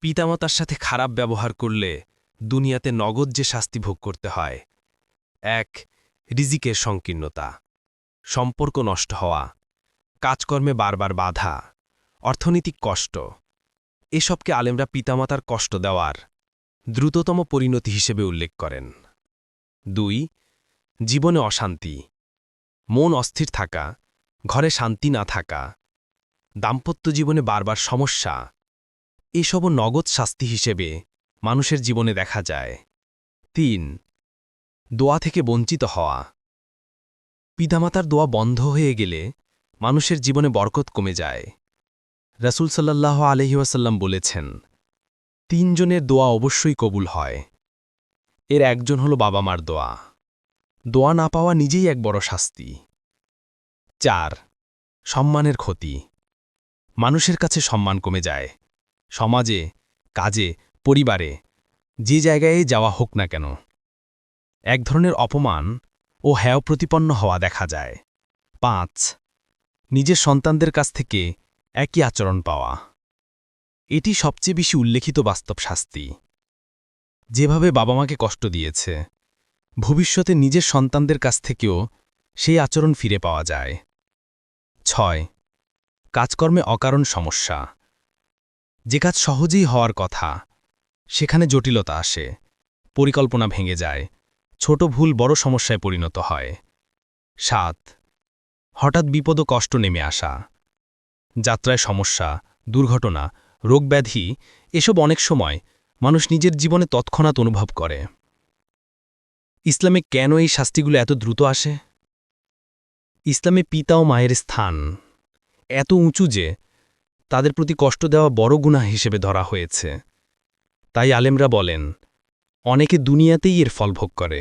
পিতামাতার সাথে খারাপ ব্যবহার করলে দুনিয়াতে নগদ যে শাস্তি ভোগ করতে হয়। ১. রিজিকের সংকীর্ণতা, সম্পর্ক নষ্ট হওয়া, কাজকর্মে বারবার বাধা, অর্থনৈতিক কষ্ট। এসবকে আলেমরা পিতামাতার কষ্ট দেওয়ার দ্রুততম পরিণতি হিসেবে উল্লেখ করেন। ২. জীবনে অশান্তি, মন অস্থির থাকা, ঘরে শান্তি না থাকা, দাম্পত্য জীবনে বারবার সমস্যা। এসবও নগদ শাস্তি হিসেবে মানুষের জীবনে দেখা যায়। ৩. দোয়া থেকে বঞ্চিত হওয়া, পিতামাতার দোয়া বন্ধ হয়ে গেলে মানুষের জীবনে বরকত কমে যায়। রাসূল সাল্লাল্লাহু আলাইহি ওয়াসাল্লাম বলেছেন, ৩ জনের দোয়া অবশ্যই কবুল হয়। এর একজন হল বাবা মার দোয়া। দোয়া না পাওয়া নিজেই এক বড় শাস্তি। ৪. সম্মানের ক্ষতি, মানুষের কাছে সম্মান কমে যায়। সমাজে, কাজে, পরিবারে, যে জায়গায় যাওয়া হোক না কেন, এক ধরনের অপমান ও হেয় প্রতিপন্ন হওয়া দেখা যায়। ৫. নিজের সন্তানদের কাছ থেকে একই আচরণ পাওয়া, এটি সবচেয়ে বেশি উল্লেখিত বাস্তব শাস্তি। যেভাবে বাবা মাকে কষ্ট দিয়েছে, ভবিষ্যতে নিজের সন্তানদের কাছ থেকেও সেই আচরণ ফিরে পাওয়া যায়। ৬. কাজকর্মে অকারণ সমস্যা, যে কাজ সহজেই হওয়ার কথা সেখানে জটিলতা আসে, পরিকল্পনা ভেঙে যায়, ছোট ভুল বড় সমস্যায় পরিণত হয়। ৭. হঠাৎ বিপদ ও কষ্ট নেমে আসা, যাত্রায় সমস্যা, দুর্ঘটনা, রোগব্যাধি, এসব অনেক সময় মানুষ নিজের জীবনে তৎক্ষণাৎ অনুভব করে। ইসলামে কেন এই শাস্তিগুলো এত দ্রুত আসে? ইসলামে পিতা ও মায়ের স্থান এত উঁচু যে তাদের প্রতি কষ্ট দেওয়া বড় গুনাহ হিসেবে ধরা হয়েছে। তাই আলেমরা বলেন, অনেকে দুনিয়াতেই এর ফল ভোগ করে।